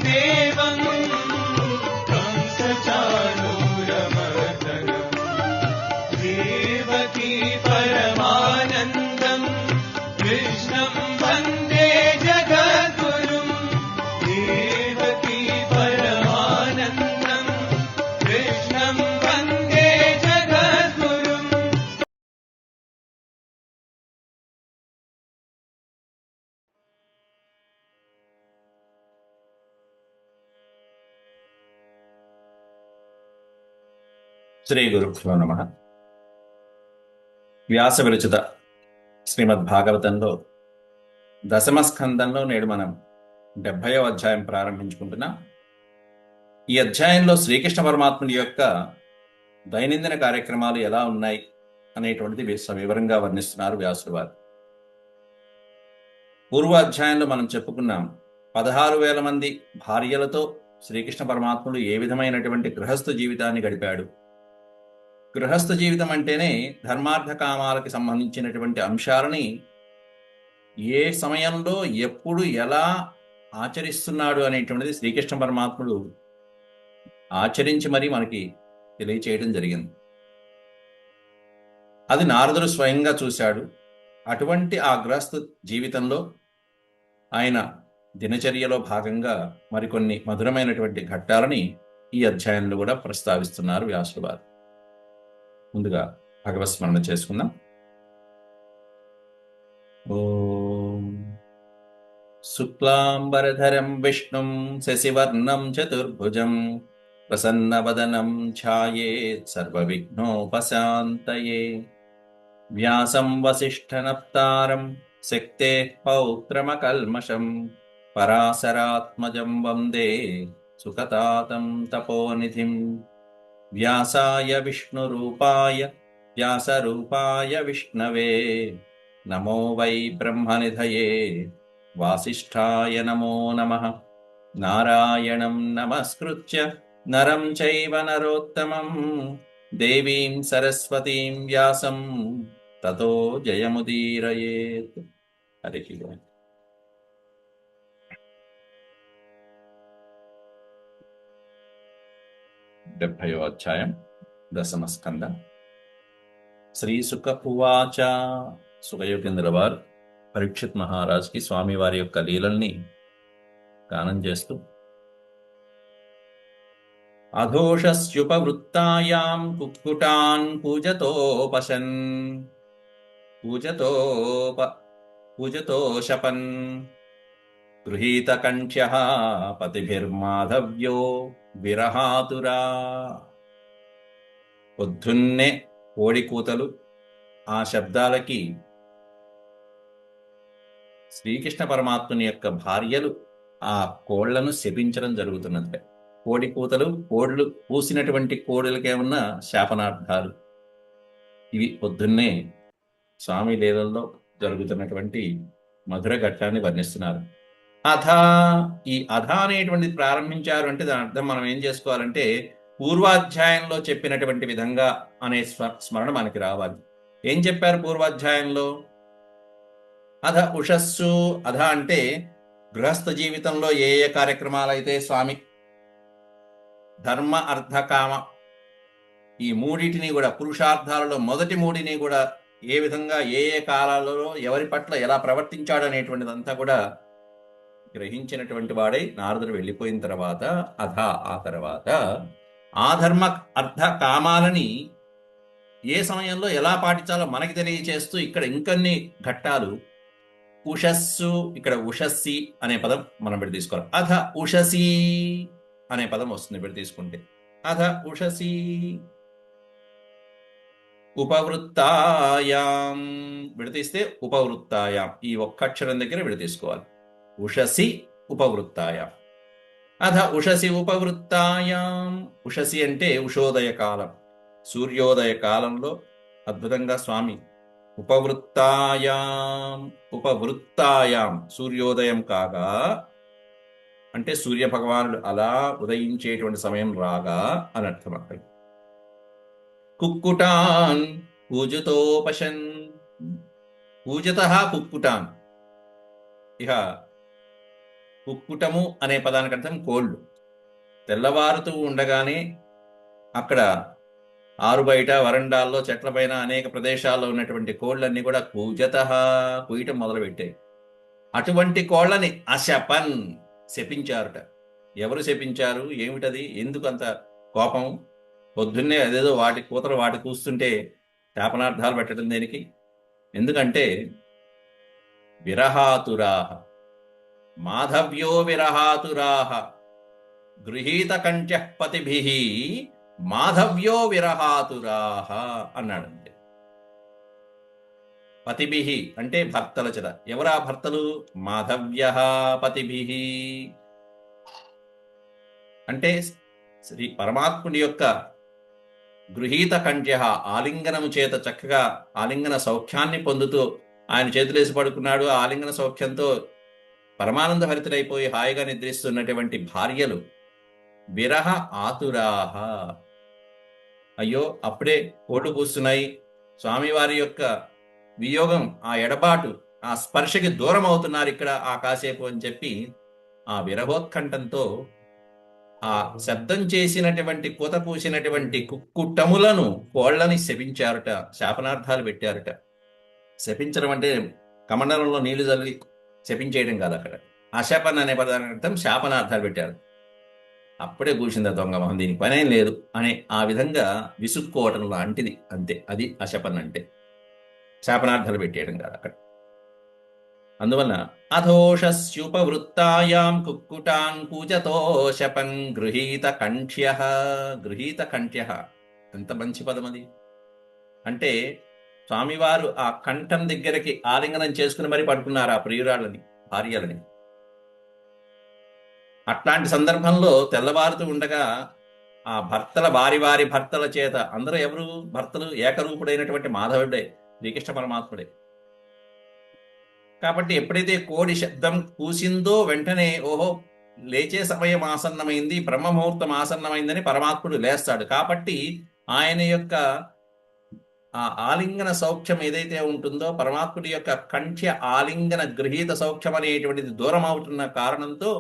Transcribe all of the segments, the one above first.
देवं कंसचाणूरमर्दनम् देवकी परमानन्दम् कृष्णं वन्दे जगद्गुरुम् देवकी परमानन्दम् कृष्णं वन्दे जगद्गुरुम्। శ్రీ గురుభ్యో నమః. వ్యాస విరచిత శ్రీమద్భాగవతంలో దశమ స్కందంలో నేడు మనం 70వ అధ్యాయం ప్రారంభించుకుంటున్నాం. ఈ అధ్యాయంలో శ్రీకృష్ణ పరమాత్ముడి యొక్క దైనందిన కార్యక్రమాలు ఎలా ఉన్నాయి అనేటువంటిది వివరంగా వర్ణిస్తున్నారు వ్యాసుడు వారు. పూర్వ అధ్యాయంలో మనం చెప్పుకున్నాం 16,000 మంది భార్యలతో శ్రీకృష్ణ పరమాత్ముడు ఏ విధమైనటువంటి గృహస్థ జీవితాన్ని గడిపాడు. గృహస్థ జీవితం అంటేనే ధర్మార్థ కామాలకి సంబంధించినటువంటి అంశాలని ఏ సమయంలో ఎప్పుడు ఎలా ఆచరిస్తున్నాడు అనేటువంటిది శ్రీకృష్ణ పరమాత్ముడు ఆచరించి మరీ మనకి తెలియచేయడం జరిగింది. అది నారదుడు స్వయంగా చూశాడు. అటువంటి ఆ గృహస్థ జీవితంలో ఆయన దినచర్యలో భాగంగా మరికొన్ని మధురమైనటువంటి ఘట్టాలని ఈ అధ్యాయంలో కూడా ప్రస్తావిస్తున్నారు వ్యాసుడు వారు. ముందుగా భగవత్ స్మరణ చేసుకుందాం. ఓం శుక్లాంబరధరం విష్ణుం శశివర్ణం చతుర్భుజం ప్రసన్నవదనం ఛాయేత్ సర్వవిఘ్నోపశాంతయే వ్యాసం వసిష్ఠనప్తారం శక్తేః పౌత్రమకల్మషం పరాశరాత్మజం వందే సుఖతాతం తపోనిధిం వ్యాసాయ విష్ణురూపాయ వ్యాసరూపాయ విష్ణవే నమో వై బ్రహ్మనిధయే వాసిష్ఠాయ నమో నమః. నారాయణం నమస్కృత్య నరం చైవ నరోత్తమం దేవీం సరస్వతీం వ్యాసం తతో జయముదీరయేత్. హరి ఓం. 70వ అధ్యాయం దశమ స్కంద. శ్రీసుక ఉవాచ. సుఖయోగేంద్ర వారు పరీక్షిత్ మహారాజ్కి స్వామివారి యొక్క లీలల్ని గానం చేస్తూ అఘోషస్యుపవృత్తాయాం కుక్కుటాన్ పూజతోషపన్ గృహీతకంఠ్యః పతిభిర్మాధవ్యో విరహాతురా. పొద్దున్నే కోడి కూతలు, ఆ శబ్దాలకి శ్రీకృష్ణ పరమాత్ముని యొక్క భార్యలు ఆ కోళ్లను శపించడం జరుగుతున్నది. కోడి కూతలు, కోళ్ళు పూసినటువంటి కోడులకేమన్నా శాపనార్థాలు. ఇవి పొద్దున్నే స్వామి లీలల్లో జరుగుతున్నటువంటి మధుర ఘట్టాన్ని వర్ణిస్తున్నారు. అథ, ఈ అథ అనేటువంటిది ప్రారంభించారు అంటే దాని అర్థం మనం ఏం చేసుకోవాలంటే పూర్వాధ్యాయంలో చెప్పినటువంటి విధంగా అనే స్మరణ మనకి రావాలి. ఏం చెప్పారు పూర్వాధ్యాయంలో? అధ ఉషస్సు. అధ అంటే గృహస్థ జీవితంలో ఏ ఏ కార్యక్రమాలు అయితే స్వామి ధర్మ అర్థ కామ ఈ మూడిటిని కూడా, పురుషార్థాలలో మొదటి మూడిని కూడా ఏ విధంగా ఏ ఏ కాలాలలో ఎవరి పట్ల ఎలా ప్రవర్తించాడు అనేటువంటిదంతా కూడా గ్రహించినటువంటి వాడై నారదుడు వెళ్ళిపోయిన తర్వాత అధ, ఆ తర్వాత ఆ ధర్మ అర్థ కామాలని ఏ సమయంలో ఎలా పాటించాలో మనకి తెలియచేస్తూ ఇక్కడ ఇంకొన్ని ఘట్టాలు. ఉషస్సు, ఇక్కడ ఉషస్సి అనే పదం మనం ఇప్పుడు తీసుకోవాలి. అధ ఉషసి అనే పదం వస్తుంది ఇప్పుడు తీసుకుంటే. అధ ఉషసి ఉపవృత్తాయాం విడతీస్తే ఉపవృత్తాయాం, ఈ ఒక్క అక్షరం దగ్గర విడతీసుకోవాలి. ఉషసి ఉపవృత్తాయాం. అధ ఉషసి ఉపవృత్తాయాం. ఉషసి అంటే ఉషోదయ కాలం, సూర్యోదయ కాలంలో అద్భుతంగా స్వామి ఉపవృత్తాయాం సూర్యోదయం కాగా, అంటే సూర్య భగవానుడు అలా ఉదయించేటువంటి సమయం రాగా అని అర్థం. అక్కడ కుక్కుటాన్ పూజతోపశన్, పూజతః కుక్కుటాన్. ఇహ కుక్కుటము అనే పదానికి అర్థం కోళ్ళు. తెల్లవారుతూ ఉండగానే అక్కడ ఆరుబయట వరండాల్లో చెట్లపైన అనేక ప్రదేశాల్లో ఉన్నటువంటి కోళ్ళన్నీ కూడా కూజతః కూయటం మొదలుపెట్టాయి. అటువంటి కోళ్ళని అశపన్ శపించారుట. ఎవరు శపించారు? ఏమిటది? ఎందుకు అంత కోపం? పొద్దున్నే అదేదో వాటి కూతలు వాటి కూస్తుంటే శాపనార్థాలు పెట్టడం దేనికి? ఎందుకంటే విరహాతురాహ మాధవ్యో విరహాతురాహ గృహీత కంఠ్యః పతిభిః మాధవ్యో విరహాతురాహ అన్నాడంతే. పతిభిః అంటే భర్తల చేత. ఎవరా భర్తలు? మాధవ్యః పతిభిః అంటే శ్రీ పరమాత్ముడి యొక్క గృహీత కంఠ్య ఆలింగనము చేత చక్కగా ఆలింగన సౌఖ్యాన్ని పొందుతూ ఆయన చేతులేసి పడుకున్నాడు. ఆ ఆలింగన సౌఖ్యంతో పరమానంద భరితులైపోయి హాయిగా నిద్రిస్తున్నటువంటి భార్యలు విరహ ఆతురాహ. అయ్యో అప్పుడే కోటు కూస్తున్నాయి, స్వామివారి యొక్క వియోగం, ఆ ఎడబాటు, ఆ స్పర్శకి దూరం అవుతున్నారు ఇక్కడ ఆ కాసేపు అని చెప్పి ఆ విరహోత్కంఠంతో ఆ శబ్దం చేసినటువంటి కూత పూసినటువంటి కుక్కుటములను కోళ్ళని శపించారుట, శాపనార్థాలు పెట్టారుట. శపించడం అంటే కమండలంలో నీళ్లు చల్లి శపించేయడం కాదు. అక్కడ అశపన్ అనే పదానికి అర్థం శాపనార్థాలు పెట్టారు. అప్పుడే కూర్చుంది దొంగ మొహం, దీనికి పనేం లేదు అనే ఆ విధంగా విసుక్కోవటం లాంటిది అంతే. అది అశపన్ అంటే శాపనార్థాలు పెట్టేయడం కాదు అక్కడ. అందువల్ల అథోషస్యుపవృత్తాయాం కుక్కుటాంకూజతోషపం గృహీత కంఠ్య. గృహీత కంఠ్య ఎంత మంచి పదం అది. అంటే స్వామివారు ఆ కంఠం దగ్గరికి ఆలింగనం చేసుకుని మరి పడుకున్నారు ఆ ప్రియురాళ్ళని, భార్యలని. అట్లాంటి సందర్భంలో తెల్లవారుతూ ఉండగా ఆ భర్తల వారి భర్తల చేత, అందరూ ఎవరు భర్తలు? ఏకరూపుడైనటువంటి మాధవుడే, శ్రీకృష్ణ పరమాత్ముడే. కాబట్టి ఎప్పుడైతే కోడి శబ్దం కూసిందో వెంటనే ఓహో లేచే సమయం ఆసన్నమైంది, బ్రహ్మముహూర్తం ఆసన్నమైందని పరమాత్ముడు లేస్తాడు. కాబట్టి ఆయన యొక్క ఆ ఆలింగన సౌఖ్యం ఏదైతే ఉంటుందో, పరమాత్ముడి యొక్క కంఠ్య ఆలింగన గృహీత సౌఖ్యం అనేటువంటిది దూరం అవుతున్న కారణంతో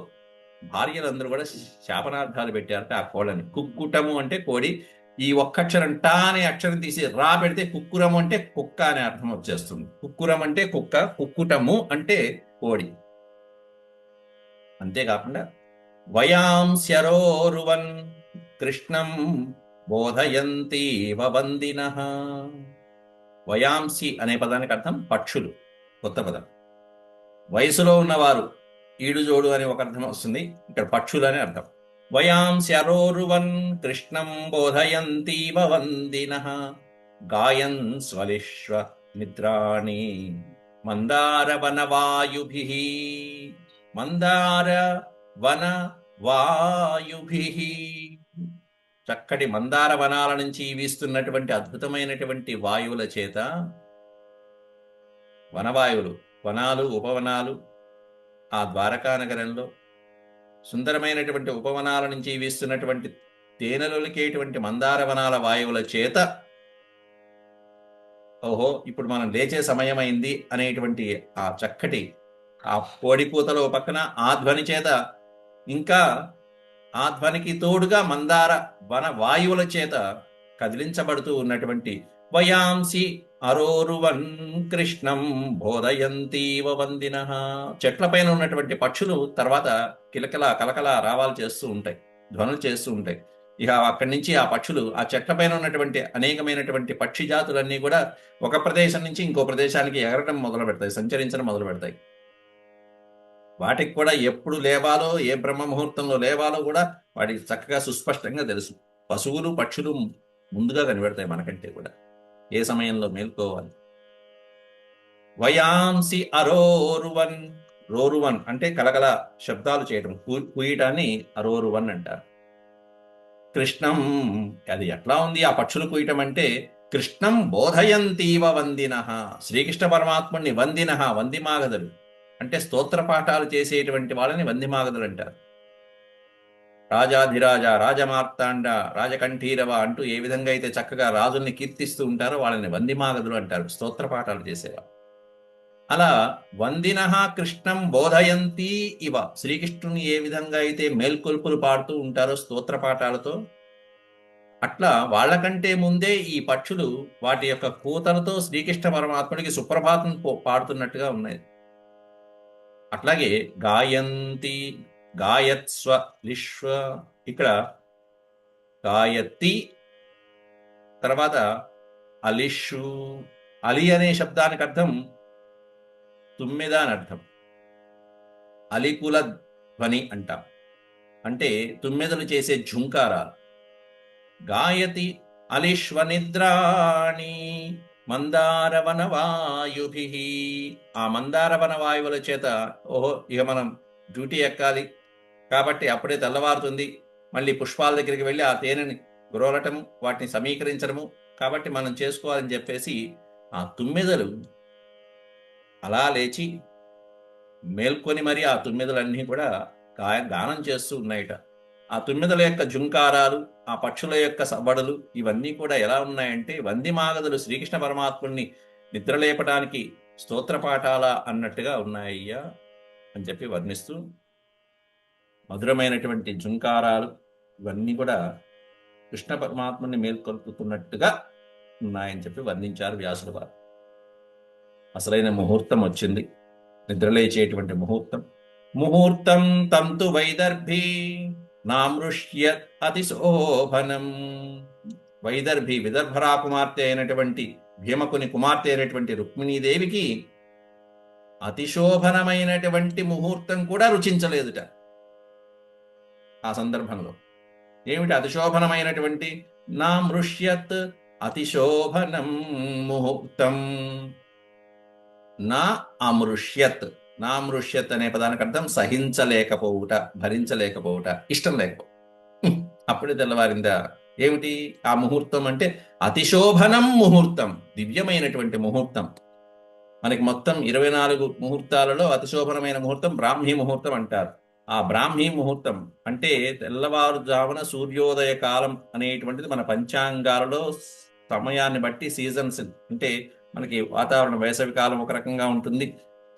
భార్యలందరూ కూడా శాపనార్థాలు పెట్టారట ఆ కోళ్ళని. కుక్కుటము అంటే కోడి. ఈ ఒక్కక్షరం టా అనే అక్షరం తీసి రా పెడితే కుక్కురము అంటే కుక్క అనే అర్థం వచ్చేస్తుంది. కుక్కురం అంటే కుక్క, కుక్కుటము అంటే కోడి. అంతేకాకుండా వయాంస్యరోరువన్ కృష్ణం బోధయంతీవ వందినః. వయాంసి అనే పదానికి అర్థం పక్షులు, కొత్త పదం. వయసులో ఉన్నవారు, ఈడుజోడు అని ఒక అర్థం వస్తుంది, ఇక్కడ పక్షులు అనే అర్థం. వయాంస్యరోరువన్ కృష్ణం బోధయంతీవ వందినః గాయన్ స్వలిష్వ నిద్రాణి మందార వనవాయుభిః. మందార వన వాయుభిః చక్కటి మందార వనాల నుంచి వీస్తున్నటువంటి అద్భుతమైనటువంటి వాయువుల చేత, వనవాయువులు, వనాలు, ఉపవనాలు, ఆ ద్వారకా నగరంలో సుందరమైనటువంటి ఉపవనాల నుంచి వీస్తున్నటువంటి తేనెలొలికేటువంటి మందార వనాల వాయువుల చేత ఓహో ఇప్పుడు మనం లేచే సమయమైంది అనేటువంటి ఆ చక్కటి ఆ కోడి కూతలో పక్కన ఆ ధ్వని చేత, ఇంకా ఆ ధ్వనికి తోడుగా మందార వన వాయువుల చేత కదిలించబడుతూ ఉన్నటువంటి వయాంసి అరోరువన్ కృష్ణం బోధయంతీవ వందినః. చెట్లపైన ఉన్నటువంటి పక్షులు తర్వాత కిలకల కలకల రావాలు చేస్తూ ఉంటాయి, ధ్వనులు చేస్తూ ఉంటాయి. ఇక అక్కడి నుంచి ఆ పక్షులు, ఆ చెట్లపైన ఉన్నటువంటి అనేకమైనటువంటి పక్షి జాతులన్నీ కూడా ఒక ప్రదేశం నుంచి ఇంకో ప్రదేశానికి ఎగరడం మొదలు పెడతాయి, సంచరించడం మొదలు పెడతాయి. వాటికి కూడా ఎప్పుడు లేవాలో, ఏ బ్రహ్మ ముహూర్తంలో లేవాలో కూడా వాటికి చక్కగా సుస్పష్టంగా తెలుసు. పశువులు, పక్షులు ముందుగా కనిపెడతాయి మనకంటే కూడా ఏ సమయంలో మేల్కోవాలి. వయాంసి అరోరువన్. రోరువన్ అంటే కలకల శబ్దాలు చేయడం, కుయటాన్ని అరోరువన్ అంటారు. కృష్ణం, అది ఎట్లా ఉంది ఆ పక్షులు కుయటం అంటే, కృష్ణం బోధయంతీవ వందినః. శ్రీకృష్ణ పరమాత్ముడిని వందినః, వందిమాగదులు అంటే స్తోత్ర పాఠాలు చేసేటువంటి వాళ్ళని వందిమాగదులు అంటారు. రాజాధిరాజ, రాజమార్తాండ, రాజకంఠీరవ అంటూ ఏ విధంగా అయితే చక్కగా రాజుల్ని కీర్తిస్తూ ఉంటారో వాళ్ళని వందిమాగదులు అంటారు, స్తోత్ర పాఠాలు చేసేవారు. అలా వందినః కృష్ణం బోధయంతి ఇవ, శ్రీకృష్ణుని ఏ విధంగా అయితే మేల్కొల్పులు పాడుతూ ఉంటారో స్తోత్ర పాఠాలతో, అట్లా వాళ్ళకంటే ముందే ఈ పక్షులు వాటి యొక్క కూతలతో శ్రీకృష్ణ పరమాత్ముడికి సుప్రభాతం పాడుతున్నట్టుగా ఉన్నాయి. అట్లాగే గాయంతి, గాయత్స్వ, లిష్వ, ఇక్కడ గాయత్తి, తర్వాత అలిషు. అలి అనే శబ్దానికి అర్థం తుమ్మెద అని అర్థం. అలికుల ధ్వని అంటాం, అంటే తుమ్మెదలు చేసే ఝుంకారాలు. గాయతి అలిష్వనిద్రాణి మందారవన వాయుభి, ఆ మందారవన వాయువుల చేత ఓహో ఇక మనం డ్యూటీ ఎక్కాలి కాబట్టి అప్పుడే తెల్లవారుతుంది, మళ్ళీ పుష్పాల దగ్గరికి వెళ్ళి ఆ తేనెని గ్రోలటము, వాటిని సమీకరించడము, కాబట్టి మనం చేసుకోవాలని చెప్పేసి ఆ తుమ్మెదలు అలా లేచి మేల్కొని మరి ఆ తుమ్మెదలన్నీ కూడా గానం చేస్తూ ఉన్నాయట. ఆ తుమ్మెదల యొక్క జుంకారాలు, ఆ పక్షుల యొక్క సబడులు ఇవన్నీ కూడా ఎలా ఉన్నాయంటే వందిమాగదులు శ్రీకృష్ణ పరమాత్ముడిని నిద్రలేపడానికి స్తోత్రపాఠాల అన్నట్టుగా ఉన్నాయ్యా అని చెప్పి వర్ణిస్తూ, మధురమైనటువంటి జుంకారాలు ఇవన్నీ కూడా కృష్ణ పరమాత్ముని మేల్కొల్పుతున్నట్టుగా ఉన్నాయని చెప్పి వర్ణించారు వ్యాసుల వారు. అసలైన ముహూర్తం వచ్చింది, నిద్రలేచేటువంటి ముహూర్తం. ముహూర్తం తంతు వైదర్భి నామృష్యత్ అతిశోభనం. వైదర్భి విదర్భరా కుమార్తె అయినటువంటి భీమకుని కుమార్తె అయినటువంటి రుక్మిణీదేవికి అతిశోభనమైనటువంటి ముహూర్తం కూడా రుచించలేదుట. ఆ సందర్భంలో ఏమిటి అతిశోభనమైనటువంటి? నామృష్యత్ అతిశోభనం ముహూర్తం. నా అమృష్యత్, నామృష్యత్ అనే పదానికి అర్థం సహించలేకపోవుట, భరించలేకపోవుట, ఇష్టం లేకపో. అప్పుడే తెల్లవారిందా? ఏమిటి ఆ ముహూర్తం అంటే? అతిశోభనం ముహూర్తం, దివ్యమైనటువంటి ముహూర్తం. మనకి మొత్తం 24 ముహూర్తాలలో అతిశోభనమైన ముహూర్తం బ్రాహ్మీ ముహూర్తం అంటారు. ఆ బ్రాహ్మీ ముహూర్తం అంటే తెల్లవారుజామున సూర్యోదయ కాలం అనేటువంటిది మన పంచాంగాలలో సమయాన్ని బట్టి సీజన్స్, అంటే మనకి వాతావరణం వేసవి కాలం ఒక రకంగా ఉంటుంది,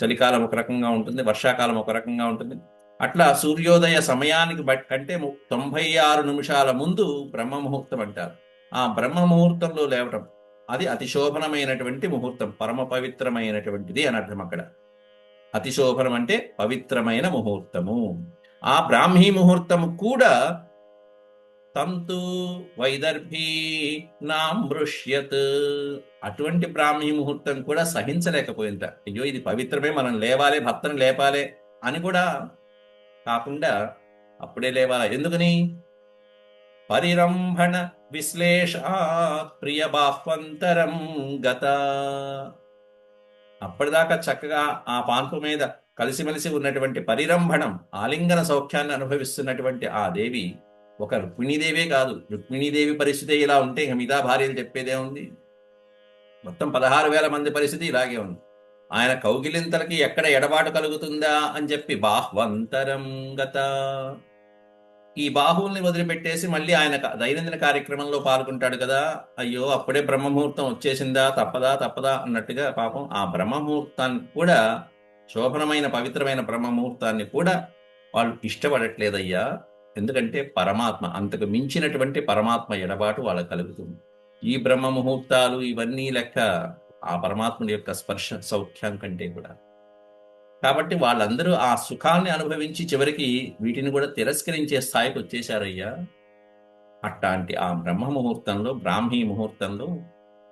చలికాలం ఒక రకంగా ఉంటుంది, వర్షాకాలం ఒక రకంగా ఉంటుంది. అట్లా సూర్యోదయ సమయానికి బట్టి అంటే 96 నిమిషాల ముందు బ్రహ్మ ముహూర్తం అంటారు. ఆ బ్రహ్మ ముహూర్తంలో లేవటం అది అతిశోభనమైనటువంటి ముహూర్తం, పరమ పవిత్రమైనటువంటిది అని అర్థం. అక్కడ అతిశోభనం అంటే పవిత్రమైన ముహూర్తము. ఆ బ్రాహ్మీ ముహూర్తము కూడా తంతు వైదర్భీ నామృష్యత్, అటువంటి బ్రాహ్మీ ముహూర్తం కూడా సహించలేకపోయింట. అయ్యో ఇది పవిత్రమే, మనం లేవాలి, భర్తను లేపాలి అని కూడా కాకుండా అప్పుడే లేవాలా? ఎందుకని? పరిరంభణ విశ్లేషాత్ ప్రియ బాహ్వంతరం గత. అప్పటిదాకా చక్కగా ఆ పాన్పు మీద కలిసిమెలిసి ఉన్నటువంటి పరిరంభణం, ఆలింగన సౌఖ్యాన్ని అనుభవిస్తున్నటువంటి ఆ దేవి ఒక రుక్మిణీదేవే కాదు. రుక్మిణీదేవి పరిస్థితి ఇలా ఉంటే ఇక మిగతా భార్యలు చెప్పేదే ఉంది. మొత్తం 16,000 మంది పరిస్థితి ఇలాగే ఉంది. ఆయన కౌగిలింతలకి ఎక్కడ ఎడబాటు కలుగుతుందా అని చెప్పి బాహ్వంతరం గత, ఈ బాహువుల్ని వదిలిపెట్టేసి మళ్ళీ ఆయన దైనందిన కార్యక్రమంలో పాల్గొంటాడు కదా. అయ్యో అప్పుడే బ్రహ్మముహూర్తం వచ్చేసిందా, తప్పదా తప్పదా అన్నట్టుగా పాపం ఆ బ్రహ్మముహూర్తాన్ని కూడా, శోభనమైన పవిత్రమైన బ్రహ్మముహూర్తాన్ని కూడా వాళ్ళు ఇష్టపడట్లేదయ్యా. ఎందుకంటే పరమాత్మ, అంతకు మించినటువంటి పరమాత్మ ఎడబాటు వాళ్ళకు కలుగుతుంది. ఈ బ్రహ్మ ముహూర్తాలు ఇవన్నీ లెక్క ఆ పరమాత్ముడి యొక్క స్పర్శ సౌఖ్యం కంటే కూడా. కాబట్టి వాళ్ళందరూ ఆ సుఖాన్ని అనుభవించి చివరికి వీటిని కూడా తిరస్కరించే స్థాయికి వచ్చేశారయ్యా. అట్లాంటి ఆ బ్రహ్మ ముహూర్తంలో, బ్రాహ్మీ ముహూర్తంలో,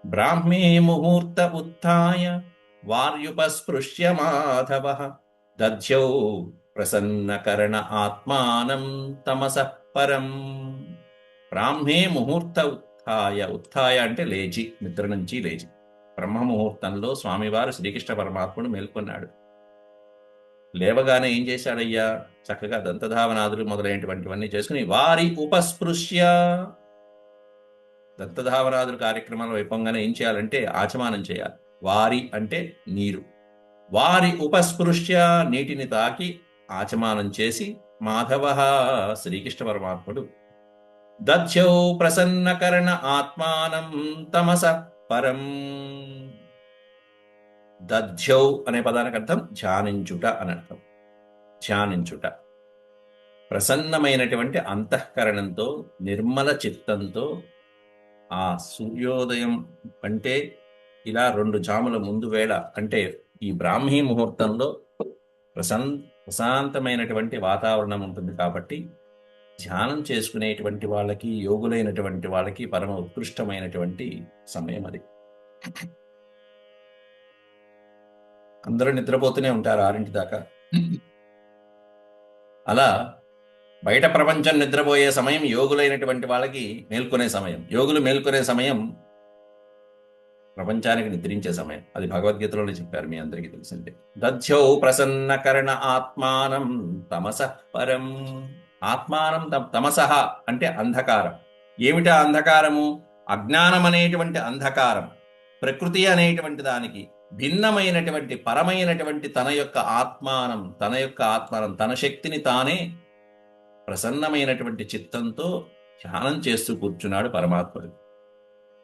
బ్రాహ్మీ ముహూర్త ఉత్థాయ వార్యుపస్పృశ్య మాధవ దధ్యౌ ప్రసన్నకరణ ఆత్మానం తమసః పరం. బ్రాహ్మే ముహూర్త ఉత్థాయ, ఉత్థాయ అంటే లేచి, నిద్ర నుంచి లేచి. బ్రహ్మ ముహూర్తంలో స్వామివారు శ్రీకృష్ణ పరమాత్ముడు మేల్కొన్నాడు. లేవగానే ఏం చేశాడయ్యా? చక్కగా దంతధావనాదులు మొదలైనటువంటివన్నీ చేసుకుని వారి ఉపస్పృశ్య, దంతధావనాదులు కార్యక్రమాలు అయిపోగానే ఏం చేయాలంటే ఆచమానం చేయాలి. వారి అంటే నీరు, వారి ఉపస్పృశ్య నీటిని తాకి ఆచమానం చేసి మాధవ శ్రీకృష్ణ పరమాత్ముడు దధ్యౌ ప్రసన్నకరణ ఆత్మానం తమస పరం. దధ్యౌ అనే పదానికి అర్థం ధ్యానించుట అని అర్థం. ధ్యానించుట, ప్రసన్నమైనటువంటి అంతఃకరణంతో, నిర్మల చిత్తంతో ఆ సూర్యోదయం అంటే ఇలా 2 జాముల ముందు వేళ, అంటే ఈ బ్రాహ్మీ ముహూర్తంలో ప్రశాంతమైనటువంటి వాతావరణం ఉంటుంది కాబట్టి ధ్యానం చేసుకునేటువంటి వాళ్ళకి, యోగులైనటువంటి వాళ్ళకి పరమ ఉత్కృష్టమైనటువంటి సమయం అది. అందరూ నిద్రపోతూనే ఉంటారు 6 దాకా. అలా బయట ప్రపంచం నిద్రపోయే సమయం యోగులైనటువంటి వాళ్ళకి మేల్కొనే సమయం. యోగులు మేల్కొనే సమయం ప్రపంచానికి నిద్రించే సమయం. అది భగవద్గీతలోనే చెప్పారు, మీ అందరికీ తెలిసిందే. దధ్యౌ ప్రసన్నకరణ ఆత్మానం తమసః పరం. ఆత్మానం తమసః అంటే అంధకారం. ఏమిటా అంధకారము? అజ్ఞానం అనేటువంటి అంధకారం. ప్రకృతి అనేటువంటి దానికి భిన్నమైనటువంటి పరమైనటువంటి తన యొక్క ఆత్మానం, తన శక్తిని తానే ప్రసన్నమైనటువంటి చిత్తంతో ధ్యానం చేస్తూ కూర్చున్నాడు పరమాత్ముడు.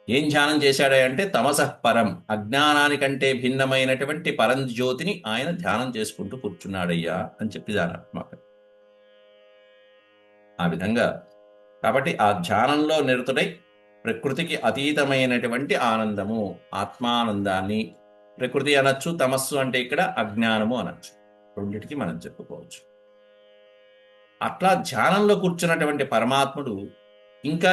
ఏం ధ్యానం చేశాడు అంటే తమసః పరం, అజ్ఞానానికంటే భిన్నమైనటువంటి పరంజ్యోతిని ఆయన ధ్యానం చేసుకుంటూ కూర్చున్నాడయ్యా అని చెప్పి దాని ఆత్మ. ఆ విధంగా కాబట్టి ఆ ధ్యానంలో నిరతుడై ప్రకృతికి అతీతమైనటువంటి ఆనందము, ఆత్మానందాన్ని ప్రకృతి అనొచ్చు, తమస్సు అంటే ఇక్కడ అజ్ఞానము అనొచ్చు, రెండిటికి మనం చెప్పుకోవచ్చు. అట్లా ధ్యానంలో కూర్చున్నటువంటి పరమాత్ముడు ఇంకా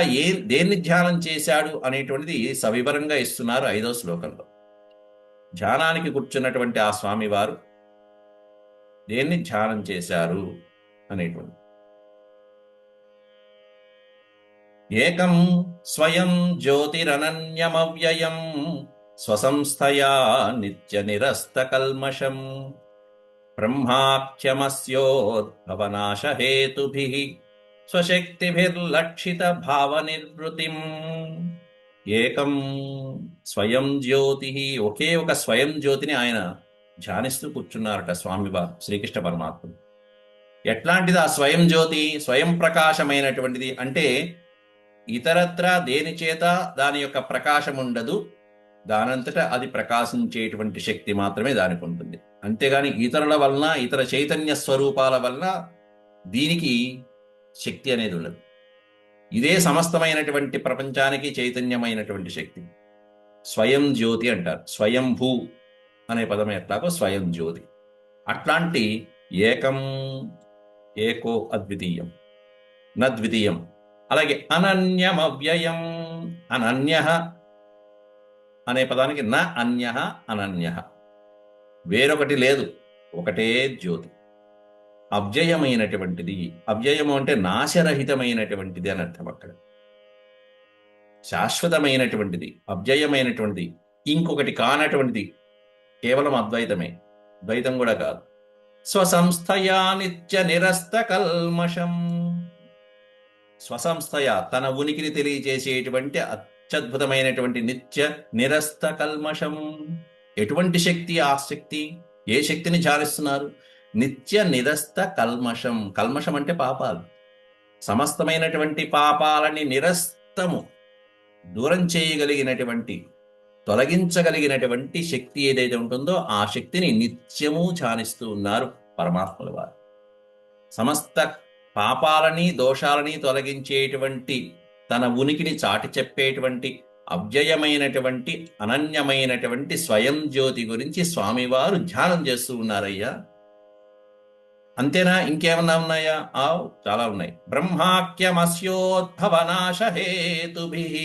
దేన్ని ధ్యానం చేశాడు అనేటువంటిది సవివరంగా ఇస్తున్నారు 5వ శ్లోకంలో. ధ్యానానికి కూర్చున్నటువంటి ఆ స్వామివారు దేన్ని ధ్యానం చేశారు అనేటువంటి. ఏకం స్వయం జ్యోతిరనన్యమవ్యయం స్వసంస్థయా నిత్య నిరస్త కల్మషం బ్రహ్మాఖ్యమస్యోద్భవనాశహేతుభిః స్వశక్తిభిర్లక్షిత భావనిర్వృతిం. ఏకం స్వయం జ్యోతి, ఒకే ఒక స్వయం జ్యోతిని ఆయన ధ్యానిస్తూ కూర్చున్నారట స్వామివారు శ్రీకృష్ణ పరమాత్ముడు. ఎట్లాంటిది ఆ స్వయం జ్యోతి? స్వయం ప్రకాశమైనటువంటిది అంటే ఇతరత్రా దేని చేత దాని యొక్క ప్రకాశం ఉండదు, దానంతటా అది ప్రకాశించేటువంటి శక్తి మాత్రమే దానికి ఉంటుంది. అంతేగాని ఇతరుల వలన, ఇతర చైతన్య స్వరూపాల వలన దీనికి శక్తి అనేది ఉండదు. ఇదే సమస్తమైనటువంటి ప్రపంచానికి చైతన్యమైనటువంటి శక్తి. స్వయం జ్యోతి అంటారు. స్వయంభూ అనే పదం ఎట్లాగో స్వయం జ్యోతి. అట్లాంటి ఏకం, ఏకో అద్వితీయం, నద్వితీయం. అలాగే అనన్యమవ్యయం, అనన్యః అనే పదానికి న అన్యః అనన్యః, వేరొకటి లేదు, ఒకటే జ్యోతి. అవ్యయమైనటువంటిది, అవ్యయము అంటే నాశరహితమైనటువంటిది అని అర్థం. అక్కడ శాశ్వతమైనటువంటిది, అవ్యయమైనటువంటిది, ఇంకొకటి కానటువంటిది, కేవలం అద్వైతమే, ద్వైతం కూడా కాదు. స్వసంస్థయా నిత్య నిరస్త కల్మషం. స్వసంస్థయా తన ఉనికిని తెలియజేసేటువంటి అత్యద్భుతమైనటువంటి నిత్య నిరస్త కల్మషం. ఎటువంటి శక్తి? ఆ శక్తి. ఏ శక్తిని ధ్యానిస్తున్నారు? నిత్య నిరస్త కల్మషం. కల్మషం అంటే పాపాలు. సమస్తమైనటువంటి పాపాలని నిరస్తము దూరం చేయగలిగినటువంటి, తొలగించగలిగినటువంటి శక్తి ఏదైతే ఉంటుందో ఆ శక్తిని నిత్యము ధ్యానిస్తూ ఉన్నారు పరమాత్ముల వారు. సమస్త పాపాలని, దోషాలని తొలగించేటువంటి, తన ఉనికిని చాటి చెప్పేటువంటి అవ్యయమైనటువంటి, అనన్యమైనటువంటి స్వయం జ్యోతి గురించి స్వామివారు ధ్యానం చేస్తూ ఉన్నారయ్యా. అంతేనా? ఇంకేమన్నా ఉన్నాయా? చాలా ఉన్నాయి. బ్రహ్మాఖ్యమస్యోద్భవనాశహేతుభిః,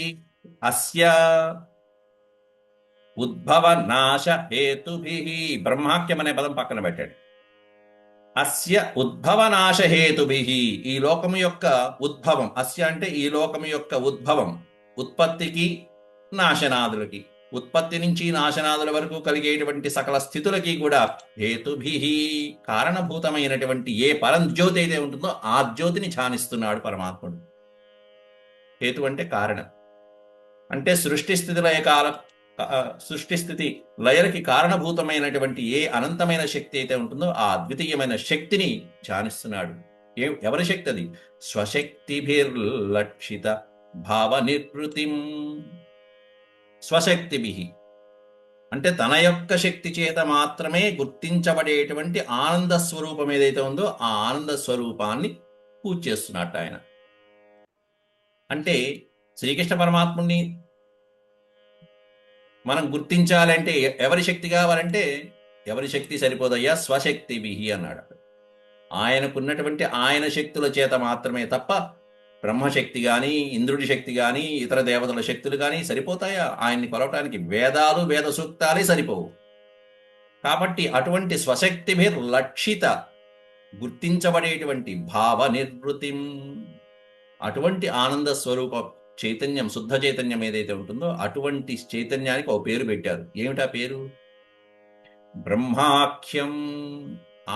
అస్య ఉద్భవనాశహేతుభిః. బ్రహ్మాఖ్యం అనే పదం పక్కన పెట్టాడు. అస్య ఉద్భవనాశహేతుభిః, ఈ లోకము యొక్క ఉద్భవం. అస్య అంటే ఈ లోకము యొక్క ఉద్భవం, ఉత్పత్తికి నాశనాదులకి, ఉత్పత్తి నుంచి నాశనాదుల వరకు కలిగేటువంటి సకల స్థితులకి కూడా హేతుభిః, కారణభూతమైనటువంటి ఏ పరంజ్యోతి అయితే ఉంటుందో ఆ జ్యోతిని ధ్యానిస్తున్నాడు పరమాత్ముడు. హేతు అంటే కారణం, అంటే సృష్టి స్థితి లయలకి కారణభూతమైనటువంటి ఏ అనంతమైన శక్తి అయితే ఉంటుందో ఆ అద్వితీయమైన శక్తిని ధ్యానిస్తున్నాడు. ఎవరి శక్తి అది? స్వశక్తిభిర్లక్షిత భావ నిర్వృతిం. స్వశక్తిభిః, అంటే తన యొక్క శక్తి చేత మాత్రమే గుర్తించబడేటువంటి ఆనంద స్వరూపం ఏదైతే ఉందో ఆ ఆనంద స్వరూపాన్ని పూజ చేస్తున్నట్టు ఆయన. అంటే శ్రీకృష్ణ పరమాత్ముని మనం గుర్తించాలంటే ఎవరి శక్తి కావాలంటే ఎవరి శక్తి సరిపోదయ్యా, స్వశక్తి విహి అన్నాడు. ఆయనకున్నటువంటి ఆయన శక్తుల చేత మాత్రమే తప్ప బ్రహ్మశక్తి కానీ ఇంద్రుడి శక్తి కానీ ఇతర దేవతల శక్తులు కానీ సరిపోతాయా? ఆయన్ని కొలవటానికి వేదాలు వేద సూక్తాలే సరిపోవు. కాబట్టి అటువంటి స్వశక్తిభిర్ లక్షిత గుర్తించబడేటువంటి భావ నిర్వృతిం, అటువంటి ఆనంద స్వరూప చైతన్యం, శుద్ధ చైతన్యం ఏదైతే ఉంటుందో అటువంటి చైతన్యానికి ఒక పేరు పెట్టారు. ఏమిటా పేరు? బ్రహ్మాఖ్యం.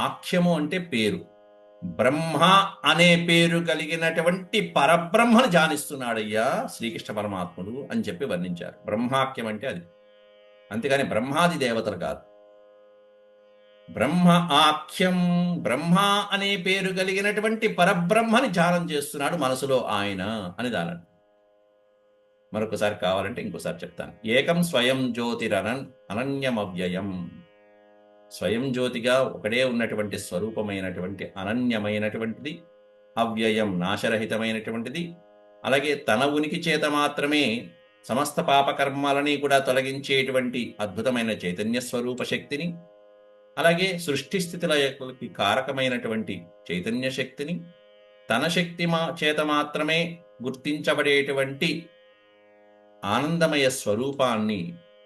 ఆఖ్యము అంటే పేరు. బ్రహ్మ అనే పేరు కలిగినటువంటి పరబ్రహ్మను ధ్యానిస్తున్నాడయ్యా శ్రీకృష్ణ పరమాత్ముడు అని చెప్పి వర్ణించారు. బ్రహ్మాఖ్యం అంటే అది, అంతేగాని బ్రహ్మాది దేవతలు కాదు. బ్రహ్మ ఆఖ్యం, బ్రహ్మ అనే పేరు కలిగినటువంటి పరబ్రహ్మని ధ్యానం చేస్తున్నాడు మనసులో ఆయన అని దాని. మరొకసారి కావాలంటే ఇంకోసారి చెప్తాను. ఏకం స్వయం జ్యోతిరనన్ అనన్యమవ్యయం. స్వయం జ్యోతిగా ఒకడే ఉన్నటువంటి స్వరూపమైనటువంటి అనన్యమైనటువంటిది, అవ్యయం నాశరహితమైనటువంటిది, అలాగే తన ఉనికి చేత మాత్రమే సమస్త పాపకర్మాలని కూడా తొలగించేటువంటి అద్భుతమైన చైతన్య స్వరూప శక్తిని, అలాగే సృష్టి స్థితులకి కారకమైనటువంటి చైతన్య శక్తిని, తన శక్తి చేత మాత్రమే గుర్తించబడేటువంటి ఆనందమయ స్వరూపాన్ని,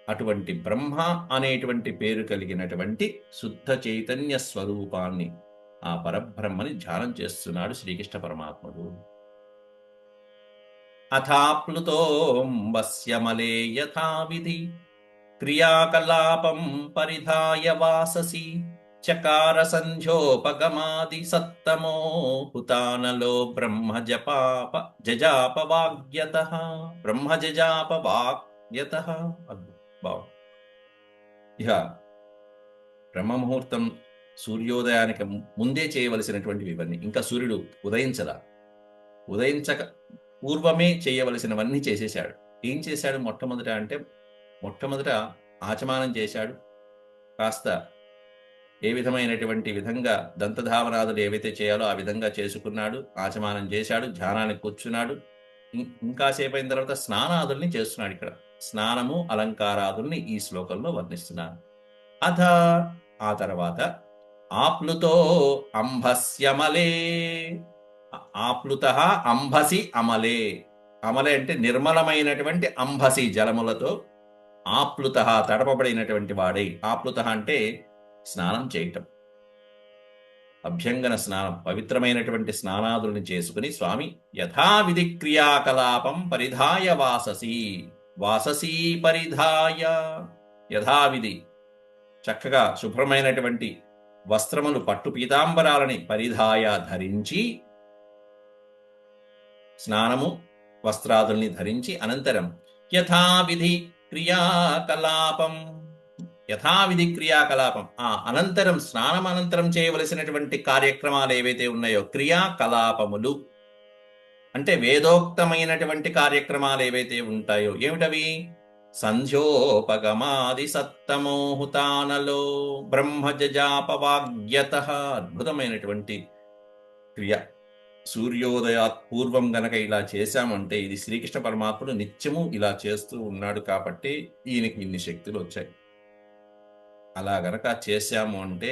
అటువంటి బ్రహ్మ అనేటువంటి పేరు కలిగినటువంటి శుద్ధ చైతన్య స్వరూపాన్ని, ఆ పరబ్రహ్మని ధ్యానం చేస్తున్నాడు శ్రీకృష్ణ పరమాత్ముడు. అథాప్లుతోంబస్యమలే యథావిధి క్రియాకలాపం పరిధాయ వాససి చకార సంధ్యోపగమాది సత్తమో హుతానలో బ్రహ్మ జజాప వాగ్యతః. బ్రహ్మ జజాప వాగ్యతః. ఇక బ్రహ్మముహూర్తం సూర్యోదయానికి ముందే చేయవలసినటువంటివి ఇవన్నీ. ఇంకా సూర్యుడు ఉదయించక పూర్వమే చేయవలసినవన్నీ చేసేశాడు. ఏం చేశాడు మొట్టమొదట ఆచమానం చేశాడు. కాస్త ఏ విధమైనటువంటి విధంగా దంతధావనాదులు ఏవైతే చేయాలో ఆ విధంగా చేసుకున్నాడు. ఆచమానం చేశాడు, ధ్యానానికి కూర్చున్నాడు. ఇంకాసేపు అయిన తర్వాత స్నానాదుల్ని చేస్తున్నాడు. ఇక్కడ స్నానము అలంకారాదుల్ని ఈ శ్లోకంలో వర్ణిస్తున్నాను. అథ ఆ తర్వాత ఆప్లుతో అంభస్యమలే. ఆప్లుత అంభసి అమలే. అమలే అంటే నిర్మలమైనటువంటి అంభసి జలములతో, ఆప్లుత తడపబడినటువంటి వాడై. ఆప్లుత అంటే స్నానం చేయటం, అభ్యంగన స్నానం, పవిత్రమైనటువంటి స్నానాదుల్ని చేసుకుని స్వామి యథావిధి క్రియాకలాపం పరిధాయ వాససి పరిధాయ. యథావిధి చక్కగా శుభ్రమైనటువంటి వస్త్రములు, పట్టు పీతాంబరాలని పరిధాయ ధరించి, స్నానము వస్త్రాదుల్ని ధరించి అనంతరం యథావిధి క్రియాకలాపం. యథావిధి క్రియాకలాపం అనంతరం, స్నానం అనంతరం చేయవలసినటువంటి కార్యక్రమాలు ఏవైతే ఉన్నాయో, క్రియాకలాపములు అంటే వేదోక్తమైనటువంటి కార్యక్రమాలు ఏవైతే ఉంటాయో ఏమిటవి? సంధ్యోపగమాది సత్తమోహుతానలో బ్రహ్మ జజాపవాగ్యతః. అద్భుతమైనటువంటి క్రియ. సూర్యోదయాత్ పూర్వం గనక ఇలా చేశామంటే, ఇది శ్రీకృష్ణ పరమాత్ముడు నిత్యము ఇలా చేస్తూ ఉన్నాడు కాబట్టి ఈయనకి ఇన్ని శక్తులు వచ్చాయి. అలా గనక చేశాము అంటే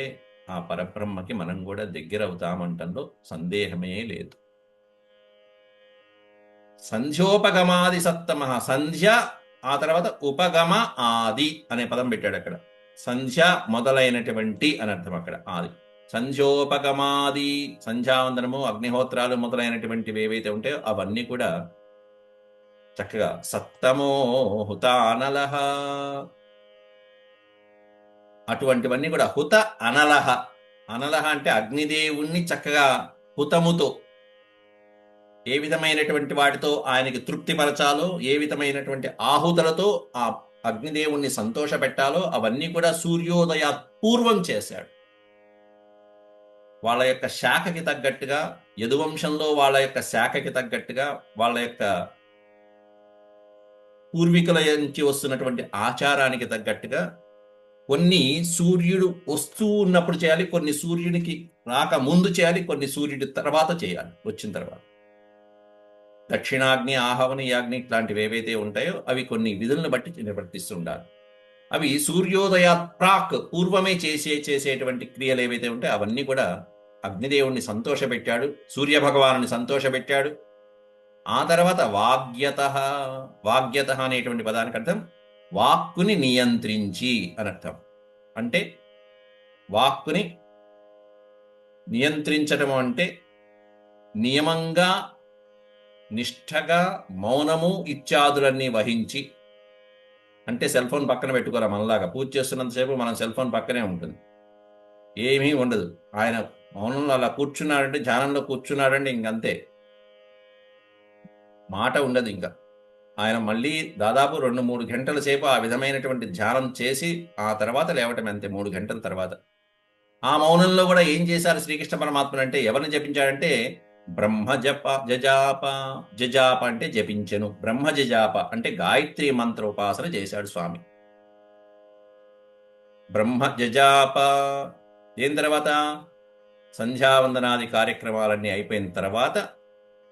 ఆ పరబ్రహ్మకి మనం కూడా దగ్గర అవుతామంటంలో సందేహమే లేదు. సంధ్యోపగమాది సత్తమ. సంధ్య ఆ తర్వాత ఉపగమ ఆది అనే పదం పెట్టాడు అక్కడ. సంధ్య మొదలైనటువంటి అని అర్థం అక్కడ. ఆది సంధ్యోపగమాది, సంధ్యావందనము, అగ్నిహోత్రాలు మొదలైనటువంటివి ఏవైతే ఉంటాయో అవన్నీ కూడా చక్కగా సత్తమో హుతానలహ, అటువంటివన్నీ కూడా హుత అనలహ. అనలహ అంటే అగ్నిదేవుణ్ణి చక్కగా హుతముతో, ఏ విధమైనటువంటి వాటితో ఆయనకి తృప్తిపరచాలో, ఏ విధమైనటువంటి ఆహుతులతో ఆ అగ్నిదేవుణ్ణి సంతోష పెట్టాలో అవన్నీ కూడా సూర్యోదయ పూర్వం చేశాడు. వాళ్ళ యొక్క శాఖకి తగ్గట్టుగా, యదువంశంలో వాళ్ళ యొక్క శాఖకి తగ్గట్టుగా, వాళ్ళ యొక్క పూర్వీకుల నుంచి వస్తున్నటువంటి ఆచారానికి తగ్గట్టుగా కొన్ని సూర్యుడు వస్తూ ఉన్నప్పుడు చేయాలి, కొన్ని సూర్యునికి రాక ముందు చేయాలి, కొన్ని సూర్యుడి తర్వాత చేయాలి, వచ్చిన తర్వాత. దక్షిణాగ్ని, ఆహవని యాగ్ని ఇట్లాంటివి ఏవైతే ఉంటాయో అవి కొన్ని విధులను బట్టి నిర్వర్తిస్తుండాలి. అవి సూర్యోదయ ప్రాక్ పూర్వమే చేసేటువంటి క్రియలు ఏవైతే ఉంటాయో అవన్నీ కూడా అగ్నిదేవుణ్ణి సంతోషపెట్టాడు, సూర్యభగవాను సంతోషపెట్టాడు. ఆ తర్వాత వాగ్యత అనేటువంటి పదానికి అర్థం వాక్కుని నియంత్రించి అని అర్థం. అంటే వాక్కుని నియంత్రించడం అంటే నియమంగా, నిష్ఠగా, మౌనము ఇత్యాదులన్నీ వహించి, అంటే సెల్ ఫోన్ పక్కన పెట్టుకోరా, మనలాగా పూజ చేస్తున్నంతసేపు మనం సెల్ ఫోన్ పక్కనే ఉంటుంది, ఏమీ ఉండదు. ఆయన మౌనంలో అలా కూర్చున్నాడంటే, ధ్యానంలో కూర్చున్నాడంటే ఇంకంతే, మాట ఉండదు ఇంకా. ఆయన మళ్ళీ దాదాపు 2-3 గంటల సేపు ఆ విధమైనటువంటి ధ్యానం చేసి ఆ తర్వాత లేవటం అంతే, 3 గంటల తర్వాత. ఆ మౌనంలో కూడా ఏం చేశారు శ్రీకృష్ణ పరమాత్ముడు అంటే, ఎవరిని జపించాడంటే బ్రహ్మ జజాప అంటే జపించెను, బ్రహ్మ జజాప అంటే గాయత్రి మంత్ర ఉపాసన చేశాడు స్వామి. బ్రహ్మ జజాప దేని తర్వాత సంధ్యావందనాది కార్యక్రమాలన్నీ అయిపోయిన తర్వాత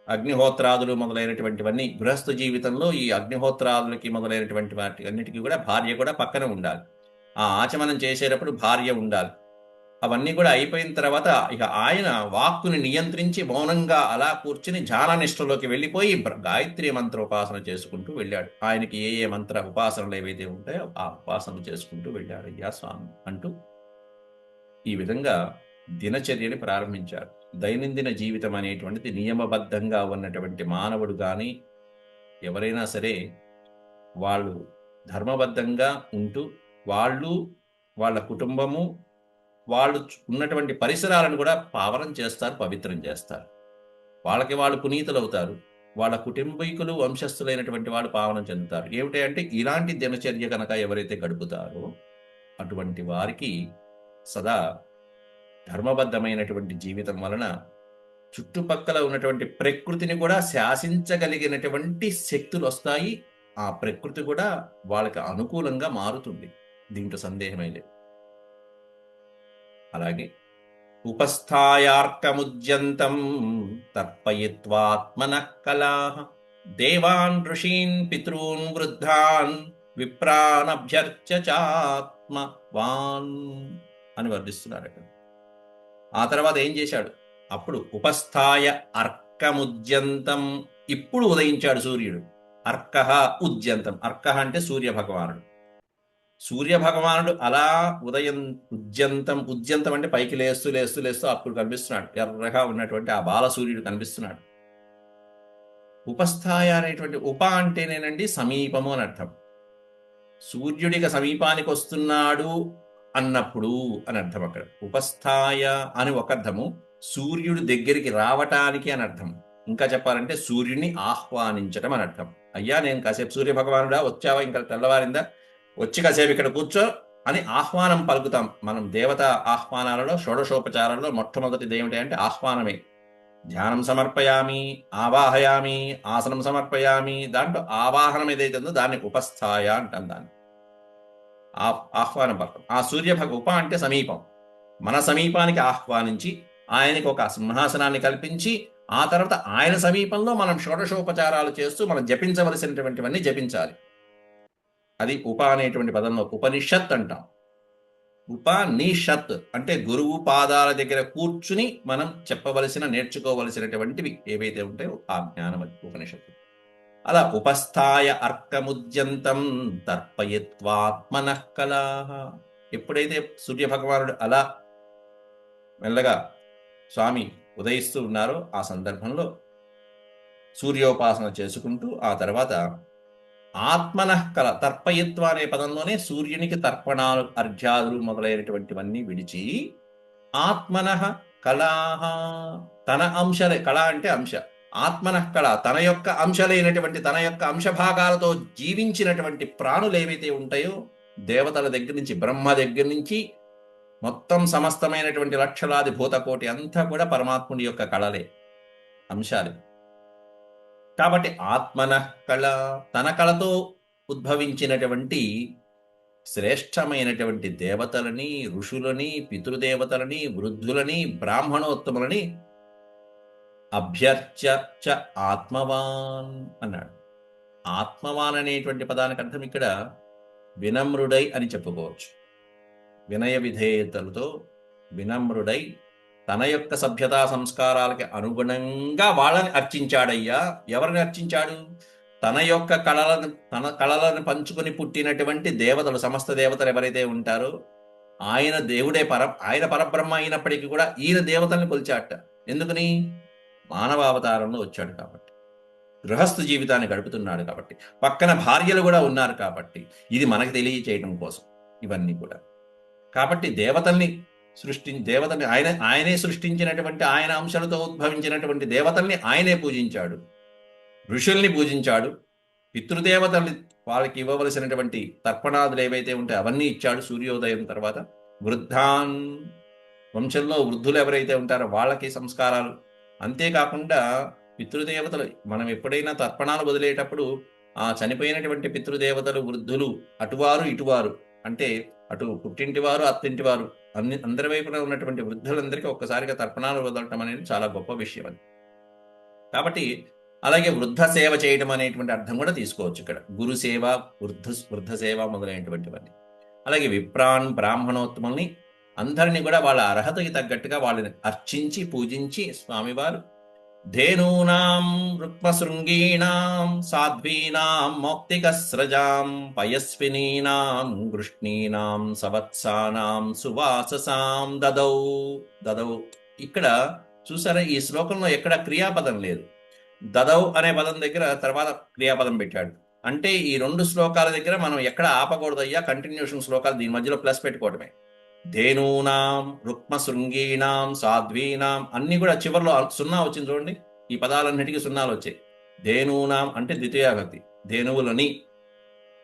అగ్నిహోత్రాదులు మొదలైనటువంటివన్నీ, గృహస్థ జీవితంలో ఈ అగ్నిహోత్రాదులకి మొదలైనటువంటి వాటి అన్నిటికీ కూడా భార్య కూడా పక్కన ఉండాలి. ఆ ఆచమనం చేసేటప్పుడు భార్య ఉండాలి. అవన్నీ కూడా అయిపోయిన తర్వాత ఇక ఆయన వాక్కుని నియంత్రించి మౌనంగా అలా కూర్చుని ధ్యాననిష్టలోకి వెళ్ళిపోయి గాయత్రి మంత్రోపాసన చేసుకుంటూ వెళ్ళాడు. ఆయనకి ఏ మంత్ర ఉపాసనలు ఏవైతే ఉంటాయో ఆ ఉపాసనలు చేసుకుంటూ వెళ్ళాడు అయ్యా స్వామి అంటూ ఈ విధంగా దినచర్యని ప్రారంభించారు. దైనందిన జీవితం అనేటువంటిది నియమబద్ధంగా ఉన్నటువంటి మానవుడు కానీ ఎవరైనా సరే వాళ్ళు ధర్మబద్ధంగా ఉంటూ వాళ్ళు, వాళ్ళ కుటుంబము, వాళ్ళు ఉన్నటువంటి పరిసరాలను కూడా పావనం చేస్తారు, పవిత్రం చేస్తారు. వాళ్ళకి వాళ్ళు పునీతులు అవుతారు, వాళ్ళ కుటుంబీకులు, వంశస్థులైనటువంటి వాళ్ళు పావనం చెందుతారు. ఏమిటి అంటే ఇలాంటి దినచర్య కనుక ఎవరైతే గడుపుతారో అటువంటి వారికి సదా ధర్మబద్ధమైనటువంటి జీవితం వలన చుట్టుపక్కల ఉన్నటువంటి ప్రకృతిని కూడా శాసించగలిగినటువంటి శక్తులు వస్తాయి. ఆ ప్రకృతి కూడా వాళ్ళకి అనుకూలంగా మారుతుంది, దీంట్లో సందేహమే లేదు. అలాగే ఉపస్థాయార్కముద్యంతం తర్పయిత్వాత్మనః కలాః దేవాన్ ఋషీన్ పితॄన్ వృద్ధాన్ విప్రానభ్యర్చ్య చాత్మవాన్ అని వర్ణిస్తున్నారు అక్కడ. ఆ తర్వాత ఏం చేశాడు, అప్పుడు ఉపస్థాయ అర్కముద్యంతం, ఇప్పుడు ఉదయించాడు సూర్యుడు. అర్కః ఉద్యంతం, అర్కః అంటే సూర్య భగవానుడు. సూర్య భగవానుడు అలా ఉద్యంతం అంటే పైకి లేస్తూ లేస్తూ లేస్తూ అప్పుడు కనిపిస్తున్నాడు, ఎర్రగా ఉన్నటువంటి ఆ బాల సూర్యుడు కనిపిస్తున్నాడు. ఉపస్థాయ అనేటువంటి ఉప అంటేనేనండి సమీపము అని అర్థం. సూర్యుడికి సమీపానికి వస్తున్నాడు అన్నప్పుడు అని అర్థం. అక్కడ ఉపస్థాయ అని ఒక అర్థము, సూర్యుడు దగ్గరికి రావటానికి అని అర్థం. ఇంకా చెప్పాలంటే సూర్యుడిని ఆహ్వానించటం అని అర్థం. అయ్యా నేను కాసేపు సూర్య భగవానుడా వచ్చావా, ఇంకా తెల్లవారిందా, వచ్చి కాసేపు ఇక్కడ కూర్చో అని ఆహ్వానం పలుకుతాం. మనం దేవత ఆహ్వానాలలో షోడశోపచారాలలో మొట్టమొదటిది ఏమిటి అంటే ఆహ్వానమే. ధ్యానం సమర్పయామి, ఆవాహయామి, ఆసనం సమర్పయామి, దాంట్లో ఆవాహనం ఏదైతే ఉందో దాన్ని ఉపస్థాయ అంటాం. దాన్ని ఆహ్వానం పలకం. ఆ ఉప అంటే సమీపం, మన సమీపానికి ఆహ్వానించి ఆయనకి ఒక సింహాసనాన్ని కల్పించి ఆ తర్వాత ఆయన సమీపంలో మనం షోడశోపచారాలు చేస్తూ మనం జపించవలసినటువంటివన్నీ జపించాలి. అది ఉప అనేటువంటి పదంలో ఉపనిషత్ అంటాం. ఉపనిషత్ అంటే గురువు పాదాల దగ్గర కూర్చుని మనం చెప్పవలసిన, నేర్చుకోవలసినటువంటివి ఏవైతే ఉంటాయో ఆ జ్ఞానం ఉపనిషత్తు. అలా ఉపస్థాయ అర్కముద్యంతం తర్పయిత్వాత్మనః కలాః. ఎప్పుడైతే సూర్య భగవానుడు అలా మెల్లగా స్వామి ఉదయిస్తూ ఉన్నారో ఆ సందర్భంలో సూర్యోపాసన చేసుకుంటూ ఆ తర్వాత ఆత్మనః కల, తర్పయత్వ అనే పదంలోనే సూర్యునికి తర్పణాలు, అర్ఘ్యాదులు మొదలైనటువంటివన్నీ విడిచి ఆత్మనః కళాహ, తన అంశలే, కళ అంటే అంశ, ఆత్మనః కళ తన యొక్క అంశలైనటువంటి, తన యొక్క అంశభాగాలతో జీవించినటువంటి ప్రాణులు ఏవైతే ఉంటాయో దేవతల దగ్గర నుంచి, బ్రహ్మ దగ్గర నుంచి మొత్తం సమస్తమైనటువంటి లక్షలాది భూతకోటి అంతా కూడా పరమాత్ముడి యొక్క కళలే, అంశాలే. కాబట్టి ఆత్మనః కళ, తన కళతో ఉద్భవించినటువంటి శ్రేష్టమైనటువంటి దేవతలని, ఋషులని, పితృదేవతలని, వృద్ధులని, బ్రాహ్మణోత్తములని అభ్యర్చ్య చ ఆత్మవాన్ అన్నాడు. ఆత్మవాన్ అనేటువంటి పదానికి అర్థం ఇక్కడ వినమ్రుడై అని చెప్పుకోవచ్చు. వినయ విధేయతలతో వినమ్రుడై తన యొక్క సభ్యతా సంస్కారాలకి అనుగుణంగా వాళ్ళని అర్చించాడయ్యా. ఎవరిని అర్చించాడు? తన యొక్క కళలను పంచుకొని పుట్టినటువంటి దేవతలు, సమస్త దేవతలు ఎవరైతే ఉంటారో ఆయన దేవుడే ఆయన పరబ్రహ్మ అయినప్పటికీ కూడా ఈయన దేవతల్ని కొలిచాట. ఎందుకని? మానవావతారంలో వచ్చాడు కాబట్టి, గృహస్థ జీవితాన్ని గడుపుతున్నాడు కాబట్టి, పక్కన భార్యలు కూడా ఉన్నారు కాబట్టి, ఇది మనకు తెలియచేయడం కోసం ఇవన్నీ కూడా. కాబట్టి దేవతల్ని ఆయనే సృష్టించినటువంటి, ఆయన అంశాలతో ఉద్భవించినటువంటి దేవతల్ని ఆయనే పూజించాడు. ఋషుల్ని పూజించాడు. పితృదేవతల్ని వాళ్ళకి ఇవ్వవలసినటువంటి తర్పణాదులు ఏవైతే ఉంటాయో అవన్నీ ఇచ్చాడు సూర్యోదయం తర్వాత. వృద్ధాన్, వంశంలో వృద్ధులు ఎవరైతే ఉంటారో వాళ్ళకి సంస్కారాలు. అంతేకాకుండా పితృదేవతలు, మనం ఎప్పుడైనా తర్పణాలు వదిలేటప్పుడు ఆ చనిపోయినటువంటి పితృదేవతలు, వృద్ధులు, అటువారు ఇటువారు, అంటే అటు పుట్టింటివారు అత్తింటివారు అందరి వైపున ఉన్నటువంటి వృద్ధులందరికీ ఒక్కసారిగా తర్పణాలు వదలటం అనేది చాలా గొప్ప విషయం అది. కాబట్టి అలాగే వృద్ధ సేవ చేయడం అనేటువంటి అర్థం కూడా తీసుకోవచ్చు ఇక్కడ. గురు సేవ, వృద్ధ సేవ మొదలైనటువంటివన్నీ. అలాగే విప్రాన్, బ్రాహ్మణోత్తముల్ని అందరినీ కూడా వాళ్ళ అర్హతకి తగ్గట్టుగా వాళ్ళని అర్చించి పూజించి స్వామివారు ధేనూనాం రుక్మశృంగీణాం సాధ్వీనాం మౌక్తికస్రజాం పయస్వినీనాం గృష్ణీనాం సవత్సానాం సువాససాం దదౌ. ఇక్కడ చూసారా, ఈ శ్లోకంలో ఎక్కడ క్రియాపదం లేదు. దదౌ అనే పదం దగ్గర తర్వాత క్రియాపదం పెట్టాడు. అంటే ఈ రెండు శ్లోకాల దగ్గర మనం ఎక్కడ ఆపకూడదయ్యా, కంటిన్యూషన్ శ్లోకాలు, దీని మధ్యలో ప్లస్ పెట్టుకోవడమే. ధేనూనాం రుక్మశృంగీణాం సాధ్వీనాం అన్ని కూడా చివరిలో సున్నా వచ్చింది చూడండి. ఈ పదాలన్నిటికీ సున్నాలు వచ్చాయి. ధేనూనాం అంటే ద్వితీయాభక్తి, ధేనువులని.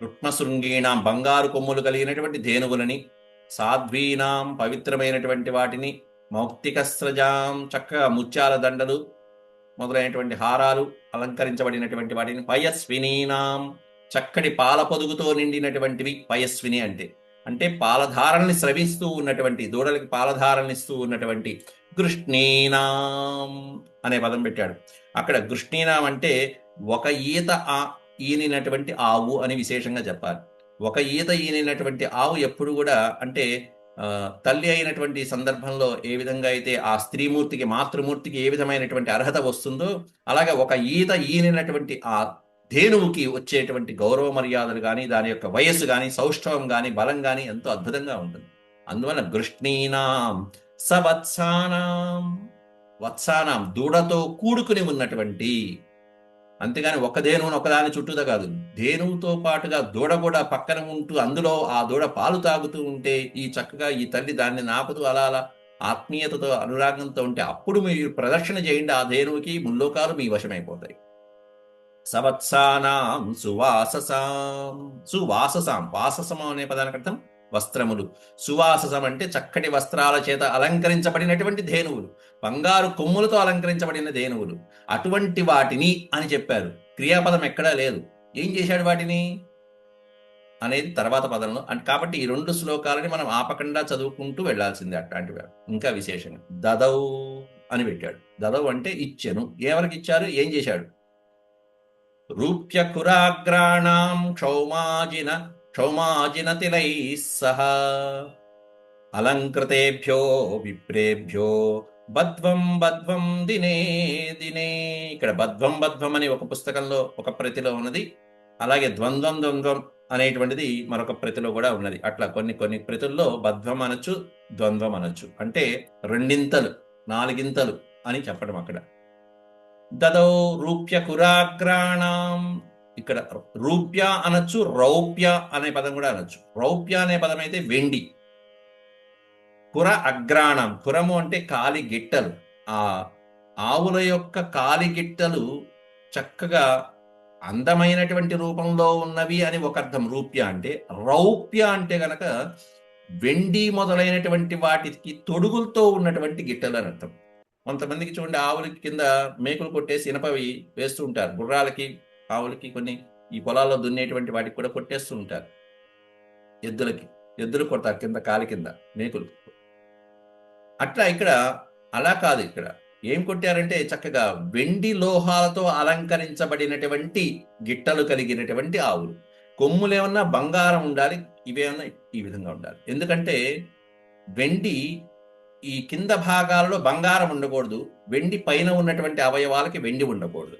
రుక్మశృంగీణాం బంగారు కొమ్ములు కలిగినటువంటి ధేనువులని. సాధ్వీనాం పవిత్రమైనటువంటి వాటిని. మౌక్తికస్రజాం చక్కగా ముత్యాల దండలు మొదలైనటువంటి హారాలు అలంకరించబడినటువంటి వాటిని. పయస్వినీనాం చక్కటి పాల పొదుగుతో నిండినటువంటివి. పయస్విని అంటే పాలధారల్ని స్రవిస్తూ ఉన్నటువంటి, దూడలకి పాలధారల్ని ఇస్తూ ఉన్నటువంటి. గృష్ణీనాం అనే పదం పెట్టాడు అక్కడ. గృష్ణీనాం అంటే ఒక ఈత ఈనినటువంటి ఆవు అని విశేషంగా చెప్పాలి. ఒక ఈత ఈనినటువంటి ఆవు ఎప్పుడు కూడా అంటే తల్లి అయినటువంటి సందర్భంలో ఏ విధంగా అయితే ఆ స్త్రీమూర్తికి, మాతృమూర్తికి ఏ విధమైనటువంటి అర్హత వస్తుందో, అలాగే ఒక ఈత ఈనినటువంటి ఆ ధేనువుకి వచ్చేటువంటి గౌరవ మర్యాదలు కానీ, దాని యొక్క వయస్సు కానీ, సౌష్ఠవం కానీ, బలం కానీ ఎంతో అద్భుతంగా ఉంటుంది. అందువల్ల గృష్ణీనాం సవత్సానాం, వత్సానాం దూడతో కూడుకుని ఉన్నటువంటి, అంతేగాని ఒక ధేనువును ఒకదాని చుట్టూదా కాదు, ధేనువుతో పాటుగా దూడ కూడా పక్కన ఉంటూ అందులో ఆ దూడ పాలు తాగుతూ ఉంటే ఈ చక్కగా ఈ తల్లి దాన్ని నాపుతూ అలా అలా ఆత్మీయతతో అనురాగంతో ఉంటే అప్పుడు మీరు ప్రదర్శన చేయండి ఆ ధేనువుకి, ముల్లోకాలు మీ వశమైపోతాయి. సవత్సానాం సువాససాం. సువాససాం, వాససం అనే పదానికి అర్థం వస్త్రములు. సువాససం అంటే చక్కటి వస్త్రాల చేత అలంకరించబడినటువంటి ధేనువులు, బంగారు కొమ్ములతో అలంకరించబడిన ధేనువులు. అటువంటి వాటిని అని చెప్పారు. క్రియాపదం ఎక్కడా లేదు. ఏం చేశాడు వాటిని అనేది తర్వాత పదంలో. కాబట్టి ఈ రెండు శ్లోకాలని మనం ఆపకుండా చదువుకుంటూ వెళ్లాల్సిందే అట్లాంటివి. ఇంకా విశేషంగా దదౌ అని పెట్టాడు. దదౌ అంటే ఇచ్చెను. ఎవరికి ఇచ్చారు, ఏం చేశాడు? రూప్యకురాగ్రాణాం క్షౌమాజిన తిలై సహ అలంకృతేభ్యో విప్రేభ్యో బద్వం దినే దినే. ఇక్కడ బద్వం అని ఒక పుస్తకంలో ఒక ప్రతిలో ఉన్నది. అలాగే ద్వంద్వం అనేటువంటిది మరొక ప్రతిలో కూడా ఉన్నది. అట్లా కొన్ని ప్రతుల్లో బద్వం అనొచ్చు, ద్వంద్వం అనొచ్చు. అంటే రెండింతలు, నాలుగింతలు అని చెప్పడం అక్కడ. దదౌ రూప్య కురాగ్రాణం. ఇక్కడ రూప్య అనొచ్చు, రౌప్య అనే పదం కూడా అనొచ్చు. రౌప్య అనే పదం అయితే వెండి. కుర అగ్రాణం, కురము అంటే కాలి గిట్టలు. ఆ ఆవుల యొక్క కాలి గిట్టలు చక్కగా అందమైనటువంటి రూపంలో ఉన్నవి అని ఒక అర్థం రూప్య అంటే. రౌప్య అంటే గనక వెండి మొదలైనటువంటి వాటికి తొడుగులతో ఉన్నటువంటి గిట్టలు అని అర్థం. కొంతమందికి చూడండి, ఆవులకి కింద మేకులు కొట్టేసి ఇనపవి వేస్తూ ఉంటారు. గుర్రాలకి, ఆవులకి కొన్ని ఈ పొలాల్లో దున్నేటువంటి వాటికి కూడా కొట్టేస్తూ ఉంటారు. ఎద్దులు కొడతారు కింద కాలి కింద మేకులు. అట్లా ఇక్కడ అలా కాదు. ఇక్కడ ఏం కొట్టారంటే చక్కగా వెండి లోహాలతో అలంకరించబడినటువంటి గిట్టలు కలిగినటువంటి ఆవులు. కొమ్ములేమన్నా బంగారం ఉండాలి, ఇవేమన్నా ఈ విధంగా ఉండాలి. ఎందుకంటే వెండి ఈ కింద భాగాలలో బంగారం ఉండకూడదు, వెండి పైన ఉన్నటువంటి అవయవాలకి వెండి ఉండకూడదు.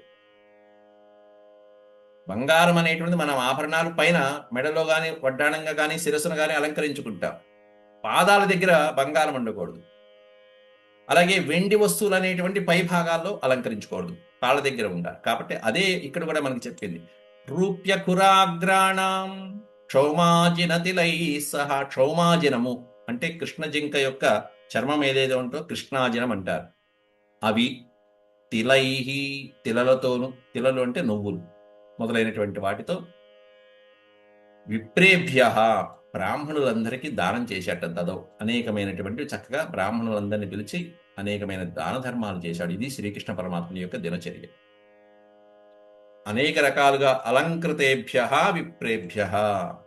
బంగారం అనేటువంటిది మనం ఆభరణాలు పైన మెడలో కానీ వడ్డాణంగా కానీ శిరస్సును కానీ అలంకరించుకుంటాం. పాదాల దగ్గర బంగారం ఉండకూడదు. అలాగే వెండి వస్తువులు అనేటువంటి పై భాగాల్లో అలంకరించకూడదు, కాళ్ళ దగ్గర ఉండాలి. కాబట్టి అదే ఇక్కడ కూడా మనకి చెప్పింది. రూప్య కురాగ్రాణం క్షౌమాజిన తిలై సహా. క్షౌమాజినము అంటే కృష్ణ జింక యొక్క చర్మం ఏదైతే ఉంటో కృష్ణాజినం అంటారు. అవి తిలైహి తిలలతోను, తిలలు అంటే నువ్వులు మొదలైనటువంటి వాటితో, విప్రేభ్య బ్రాహ్మణులందరికీ దానం చేశాట. దదో అనేకమైనటువంటి చక్కగా బ్రాహ్మణులందరినీ పిలిచి అనేకమైన దాన ధర్మాలు చేశాడు. ఇది శ్రీకృష్ణ పరమాత్మ యొక్క దినచర్య. అనేక రకాలుగా అలంకృతేభ్య విప్రేభ్య,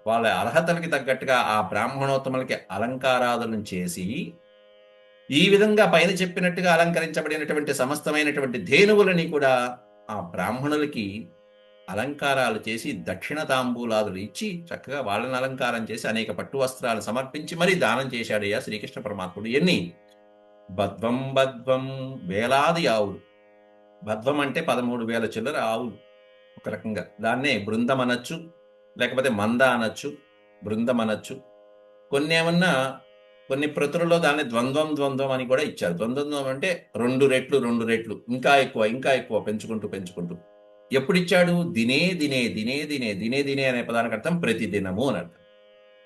వాళ్ళ అర్హతలకి తగ్గట్టుగా ఆ బ్రాహ్మణోత్తములకి అలంకారాదులను చేసి, ఈ విధంగా పైన చెప్పినట్టుగా అలంకరించబడినటువంటి సమస్తమైనటువంటి ధేనువులని కూడా ఆ బ్రాహ్మణులకి అలంకారాలు చేసి దక్షిణ తాంబూలాదులు ఇచ్చి చక్కగా వాళ్ళని అలంకారం చేసి అనేక పట్టు వస్త్రాలు సమర్పించి మరీ దానం చేశాడయ్యా శ్రీకృష్ణ పరమాత్ముడు. ఎన్ని? బద్వం బద్వం, వేలాది ఆవులు. బద్వం అంటే 13,000 చిల్లర ఆవులు. ఒక రకంగా దాన్నే బృందం అనొచ్చు, లేకపోతే మంద అనొచ్చు, బృందం అనొచ్చు. కొన్ని ఏమన్నా కొన్ని ప్రతులలో దాన్ని ద్వంద్వం అని కూడా ఇచ్చారు. ద్వంద్వం అంటే 2 రెట్లు 2 రెట్లు, ఇంకా ఎక్కువ పెంచుకుంటూ. ఎప్పుడు ఇచ్చాడు? దినే అనే పదానికి అర్థం ప్రతిదినము అని అర్థం.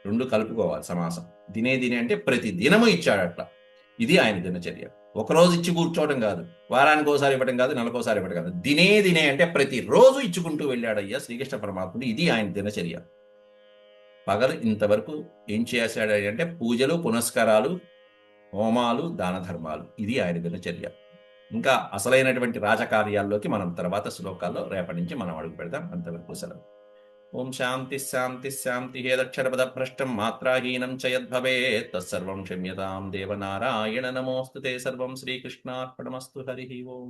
2 కలుపుకోవాలి సమాసం. దినే అంటే ప్రతిదినము ఇచ్చాడు. అట్లా ఇది ఆయన దినచర్య. ఒకరోజు ఇచ్చి కూర్చోవడం కాదు, వారానికి ఒకసారి ఇవ్వడం కాదు, నెలకోసారి ఇవ్వడం కాదు. దినే అంటే ప్రతిరోజు ఇచ్చుకుంటూ వెళ్ళాడయ్యా శ్రీకృష్ణ పరమాత్ముడు. ఇది ఆయన దినచర్య. పగలు ఇంతవరకు ఏం చేశాడు అంటే పూజలు, పునస్కారాలు, హోమాలు, దాన ధర్మాలు. ఇది ఆయన దినచర్య. ఇంకా అసలైనటువంటి రాజకార్యాల్లోకి మనం తర్వాత శ్లోకాల్లో రేపటి నుంచి మనం అడుగు పెడతాం. అంతవరకు సెలవు. ఓం శాంతి శాంతి శాంతి. హేదక్షరపద భ్రష్టం మాత్రాహీనం చ యద్భవేత్ తత్సర్వం క్షమ్యతాం దేవనారాయణ నమోస్తుతే. సర్వం శ్రీకృష్ణార్పణమస్తు. హరి ఓం.